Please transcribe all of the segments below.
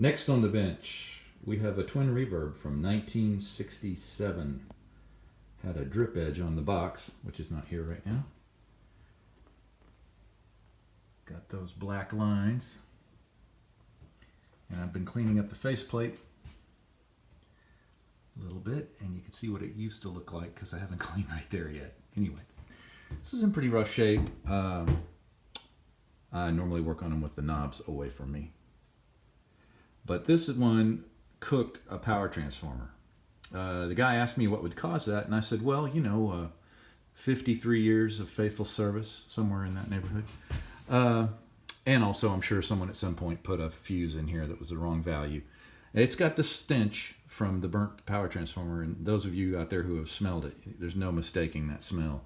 Next on the bench, we have a twin reverb from 1967. Had a drip edge on the box, which is not here right now. Got those black lines. And I've been cleaning up the faceplate a little bit, and you can see what it used to look like because I haven't cleaned right there yet. Anyway, this is in pretty rough shape. I normally work on them with the knobs away from me. But this one cooked a power transformer. The guy asked me what would cause that, and I said, well, 53 years of faithful service, somewhere in that neighborhood. And also, I'm sure someone at some point put a fuse in here that was the wrong value. It's got the stench from the burnt power transformer, and those of you out there who have smelled it, there's no mistaking that smell.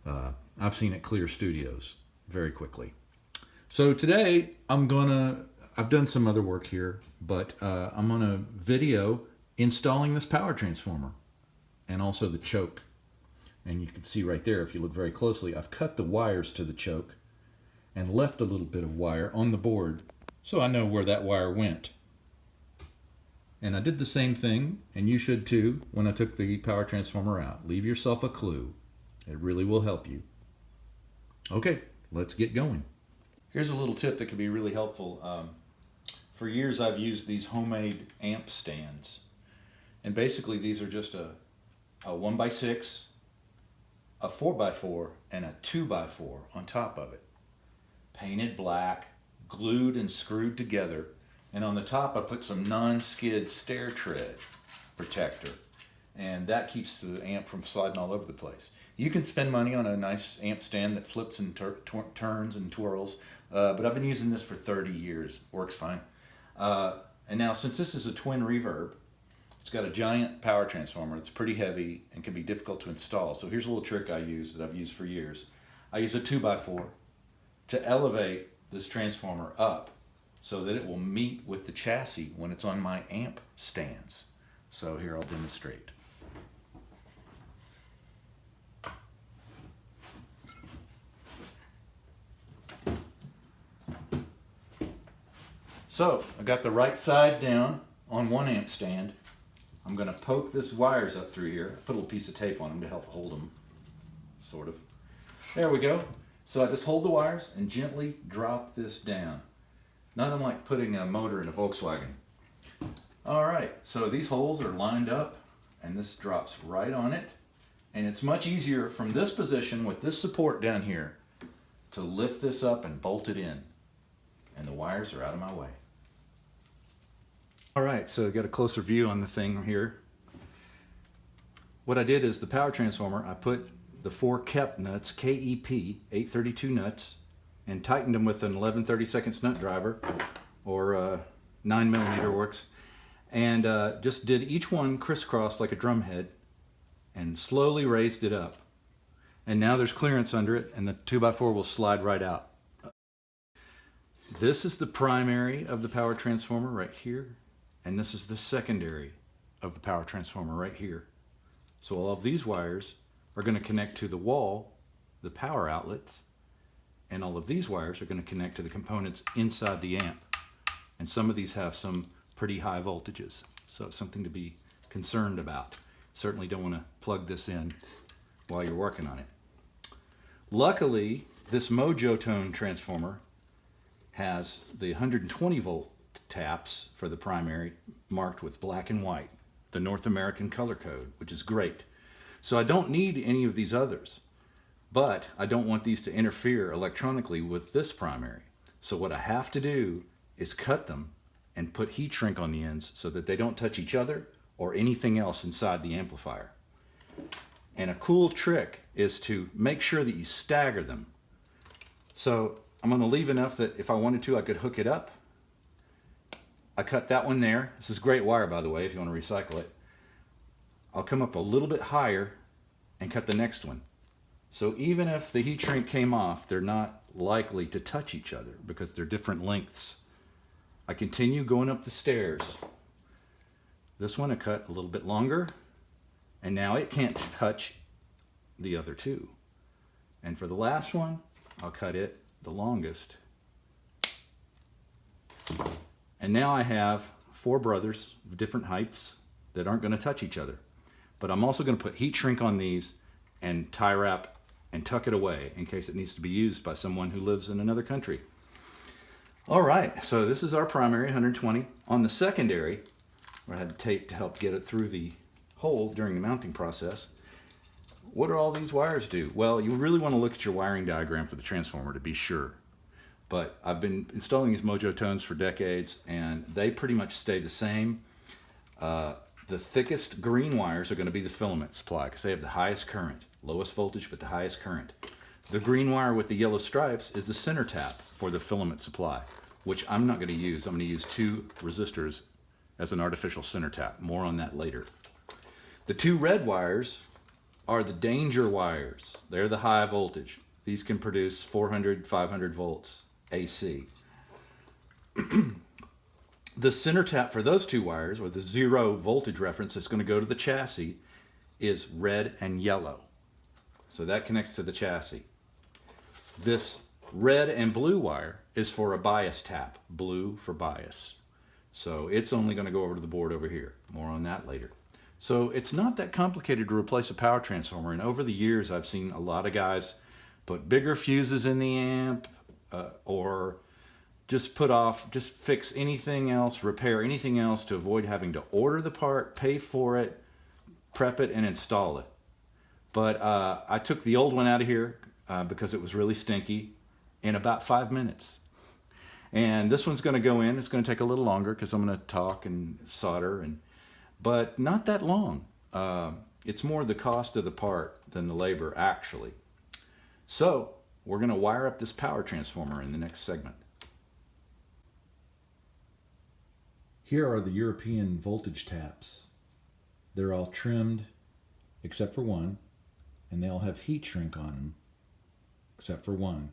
I've seen it clear studios very quickly. So today, I've done some other work here, but I'm on a video installing this power transformer and also the choke. And you can see right there, if you look very closely, I've cut the wires to the choke and left a little bit of wire on the board so I know where that wire went. And I did the same thing, and you should too, when I took the power transformer out. Leave yourself a clue. It really will help you. Okay, let's get going. Here's a little tip that could be really helpful. For years I've used these homemade amp stands. And basically these are just a 1x6, a 4x4, and a 2x4 on top of it. Painted black, glued and screwed together. And on the top I put some non-skid stair tread protector. And that keeps the amp from sliding all over the place. You can spend money on a nice amp stand that flips and turns and twirls. But I've been using this for 30 years. Works fine. And now, since this is a twin reverb, it's got a giant power transformer. It's pretty heavy and can be difficult to install. So here's a little trick I use that I've used for years. I use a 2x4 to elevate this transformer up so that it will meet with the chassis when it's on my amp stands. So here I'll demonstrate. So I got the right side down on one amp stand. I'm going to poke this wires up through here. I put a little piece of tape on them to help hold them, sort of. There we go. So I just hold the wires and gently drop this down. Not unlike putting a motor in a Volkswagen. All right, so these holes are lined up and this drops right on it. And it's much easier from this position with this support down here to lift this up and bolt it in. And the wires are out of my way. All right, so I got a closer view on the thing here. What I did is the power transformer, I put the 4 KEP nuts, KEP 832 nuts, and tightened them with an 11/32 nut driver, or 9mm works, and just did each one crisscross like a drum head, and slowly raised it up. And now there's clearance under it, and the 2x4 will slide right out. This is the primary of the power transformer right here, and this is the secondary of the power transformer right here. So all of these wires are going to connect to the wall, the power outlets, and all of these wires are going to connect to the components inside the amp. And some of these have some pretty high voltages, so it's something to be concerned about. Certainly don't want to plug this in while you're working on it. Luckily, this Mojotone transformer has the 120 volt taps for the primary marked with black and white, the North American color code, which is great. So I don't need any of these others, but I don't want these to interfere electronically with this primary. So what I have to do is cut them and put heat shrink on the ends so that they don't touch each other or anything else inside the amplifier. And a cool trick is to make sure that you stagger them. So I'm going to leave enough that if I wanted to, I could hook it up. I cut that one there. This is great wire, by the way, if you want to recycle it. I'll come up a little bit higher and cut the next one. So even if the heat shrink came off, they're not likely to touch each other because they're different lengths. I continue going up the stairs. This one I cut a little bit longer, and now it can't touch the other two. And for the last one, I'll cut it the longest. And now I have 4 brothers of different heights that aren't going to touch each other. But I'm also going to put heat shrink on these and tie wrap and tuck it away in case it needs to be used by someone who lives in another country. All right, so this is our primary 120. On the secondary, where I had tape to help get it through the hole during the mounting process, what do all these wires do? Well, you really want to look at your wiring diagram for the transformer to be sure. But I've been installing these Mojo Tones for decades, and they pretty much stay the same. The thickest green wires are going to be the filament supply because they have the highest current, lowest voltage, but the highest current. The green wire with the yellow stripes is the center tap for the filament supply, which I'm not going to use. I'm going to use 2 resistors as an artificial center tap. More on that later. The 2 red wires are the danger wires. They're the high voltage. These can produce 400, 500 volts AC. The center tap for those 2 wires, or the 0 voltage reference that's going to go to the chassis, is red and yellow. So that connects to the chassis. This red and blue wire is for a bias tap, blue for bias. So it's only going to go over to the board over here. More on that later. So it's not that complicated to replace a power transformer. And over the years, I've seen a lot of guys put bigger fuses in the amp, or just fix anything else, repair anything else to avoid having to order the part, pay for it, prep it, and install it. But I took the old one out of here because it was really stinky in about 5 minutes. And this one's going to go in. It's going to take a little longer because I'm going to talk and solder, but not that long. It's more the cost of the part than the labor, actually. So we're going to wire up this power transformer in the next segment. Here are the European voltage taps. They're all trimmed except for one, and they all have heat shrink on them except for one.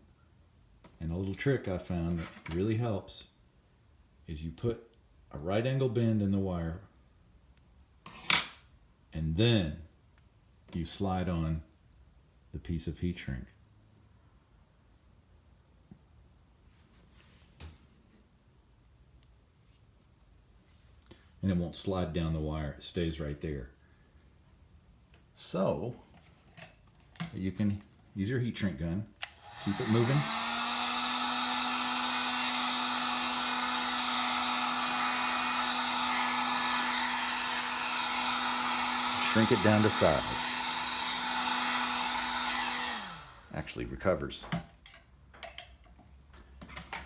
And a little trick I found that really helps is you put a right angle bend in the wire, and then you slide on the piece of heat shrink. And it won't slide down the wire. It stays right there. So you can use your heat shrink gun. Keep it moving. Shrink it down to size. Actually recovers.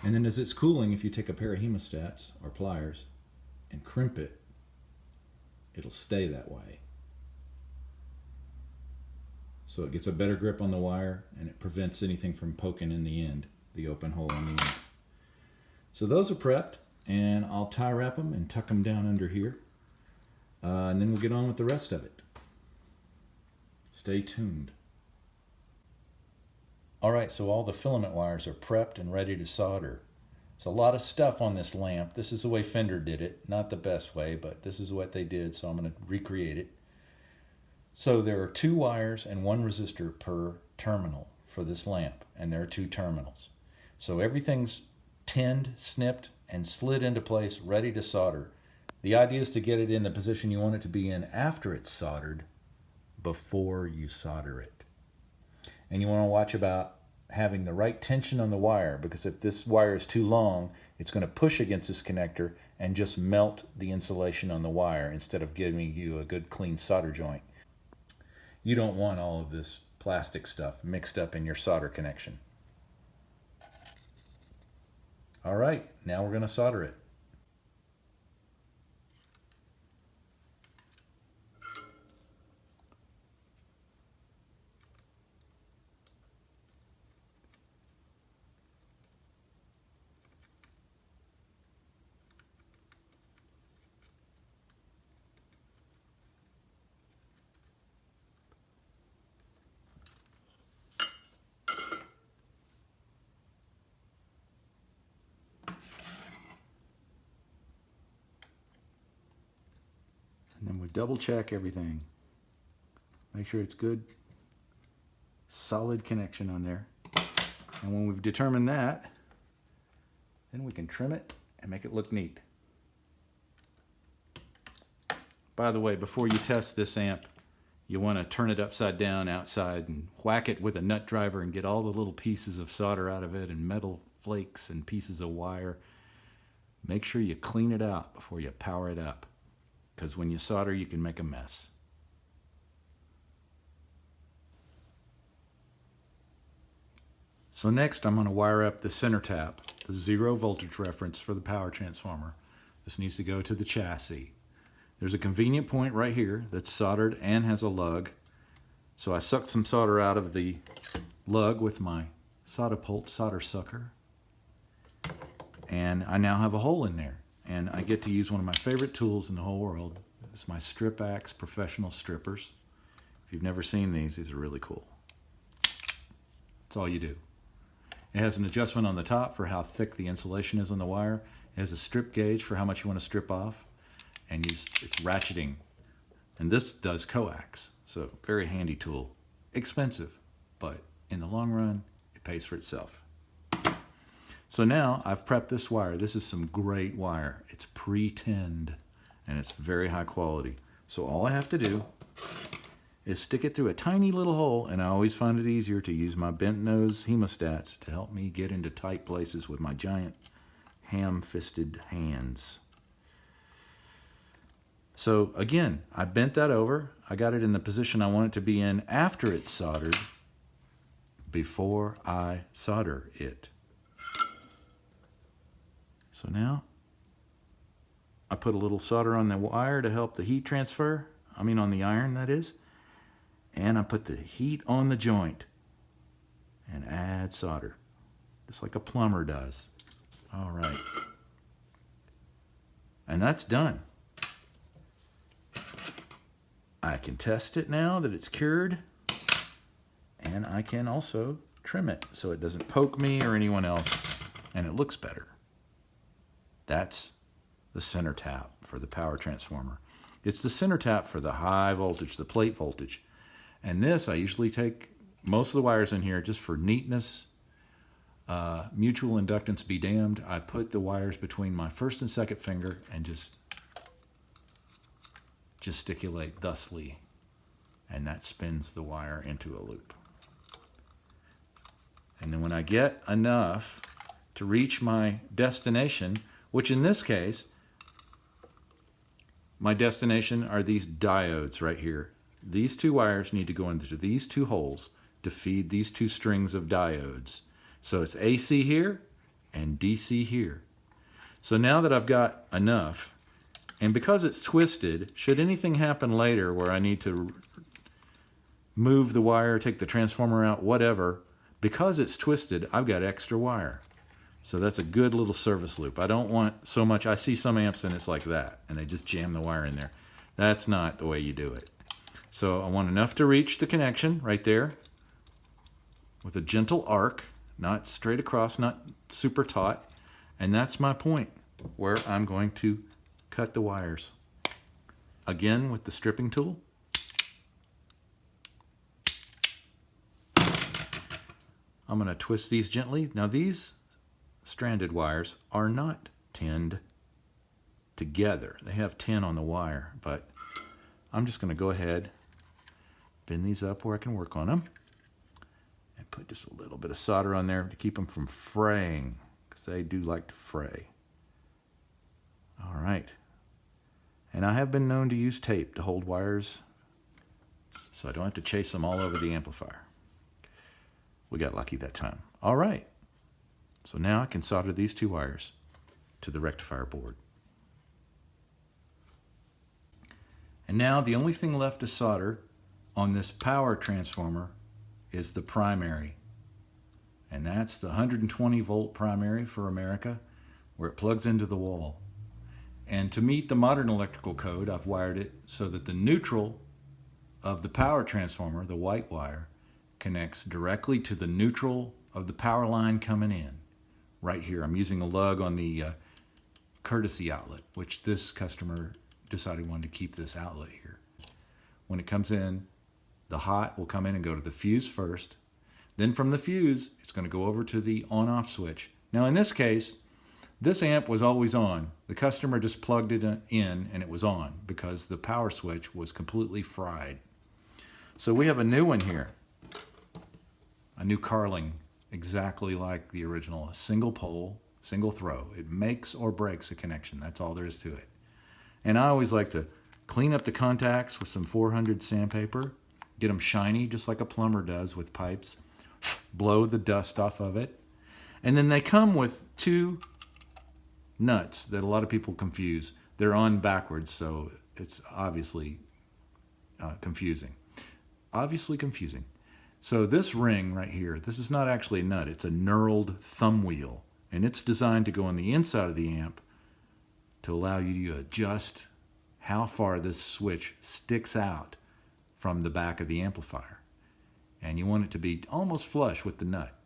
And then as it's cooling, if you take a pair of hemostats or pliers and crimp it, it'll stay that way. So it gets a better grip on the wire, and it prevents anything from poking in the end, the open hole in the end. So those are prepped, and I'll tie wrap them and tuck them down under here. And then we'll get on with the rest of it. Stay tuned. All right, so all the filament wires are prepped and ready to solder. It's a lot of stuff on this lamp. This is the way Fender did it. Not the best way, but this is what they did, so I'm going to recreate it. So there are 2 wires and 1 resistor per terminal for this lamp, and there are 2 terminals. So everything's tinned, snipped, and slid into place, ready to solder. The idea is to get it in the position you want it to be in after it's soldered, before you solder it. And you want to watch about having the right tension on the wire, because if this wire is too long, it's going to push against this connector and just melt the insulation on the wire instead of giving you a good clean solder joint. You don't want all of this plastic stuff mixed up in your solder connection. All right, now we're going to solder it. And then we double check everything. Make sure it's good, solid connection on there. And when we've determined that, then we can trim it and make it look neat. By the way, before you test this amp, you want to turn it upside down outside and whack it with a nut driver and get all the little pieces of solder out of it and metal flakes and pieces of wire. Make sure you clean it out before you power it up, because when you solder, you can make a mess. So next, I'm going to wire up the center tap, the 0 voltage reference for the power transformer. This needs to go to the chassis. There's a convenient point right here that's soldered and has a lug. So I sucked some solder out of the lug with my Solder-Pult solder sucker. And I now have a hole in there. And I get to use one of my favorite tools in the whole world. It's my Strip-Axe professional strippers. If you've never seen these are really cool. That's all you do. It has an adjustment on the top for how thick the insulation is on the wire. It has a strip gauge for how much you want to strip off. And it's ratcheting. And this does coax. So very handy tool. Expensive, but in the long run, it pays for itself. So now I've prepped this wire. This is some great wire. It's pre-tinned and it's very high quality. So all I have to do is stick it through a tiny little hole, and I always find it easier to use my bent nose hemostats to help me get into tight places with my giant ham-fisted hands. So again, I bent that over. I got it in the position I want it to be in after it's soldered, before I solder it. So now I put a little solder on the wire to help the heat transfer. On the iron, that is. And I put the heat on the joint and add solder, just like a plumber does. All right. And that's done. I can test it now that it's cured, and I can also trim it so it doesn't poke me or anyone else, and it looks better. That's the center tap for the power transformer. It's the center tap for the high voltage, the plate voltage. And this, I usually take most of the wires in here just for neatness. Mutual inductance be damned. I put the wires between my first and second finger and just gesticulate thusly. And that spins the wire into a loop. And then when I get enough to reach my destination, which in this case, my destination are these diodes right here. These two wires need to go into these two holes to feed these two strings of diodes. So it's AC here and DC here. So now that I've got enough, and because it's twisted, should anything happen later where I need to move the wire, take the transformer out, whatever, because it's twisted, I've got extra wire. So that's a good little service loop. I don't want so much. I see some amps and it's like that, and they just jam the wire in there. That's not the way you do it. So I want enough to reach the connection right there with a gentle arc, not straight across, not super taut. And that's my point where I'm going to cut the wires. Again with the stripping tool. I'm going to twist these gently. Now these stranded wires are not tinned together. They have tin on the wire, but I'm just going to go ahead, bend these up where I can work on them, and put just a little bit of solder on there to keep them from fraying, because they do like to fray. All right. And I have been known to use tape to hold wires so I don't have to chase them all over the amplifier. We got lucky that time. All right. So now I can solder these two wires to the rectifier board. And now the only thing left to solder on this power transformer is the primary. And that's the 120 volt primary for America, where it plugs into the wall. And to meet the modern electrical code, I've wired it so that the neutral of the power transformer, the white wire, connects directly to the neutral of the power line coming in. Right here, I'm using a lug on the courtesy outlet, which this customer decided wanted to keep this outlet here. When it comes in, the hot will come in and go to the fuse first. Then from the fuse, it's going to go over to the on-off switch. Now in this case, This amp was always on. The customer just plugged it in and it was on because the power switch was completely fried. So we have a new one here. A new Carling, exactly like the original. A single pole, single throw. It makes or breaks a connection. That's all there is to it. And I always like to clean up the contacts with some 400 sandpaper. Get them shiny just like a plumber does with pipes. Blow the dust off of it. And then they come with two nuts that a lot of people confuse. They're on backwards, so it's obviously confusing. Obviously confusing. So this ring right here, this is not actually a nut. It's a knurled thumb wheel. And it's designed to go on the inside of the amp to allow you to adjust how far this switch sticks out from the back of the amplifier. And you want it to be almost flush with the nut.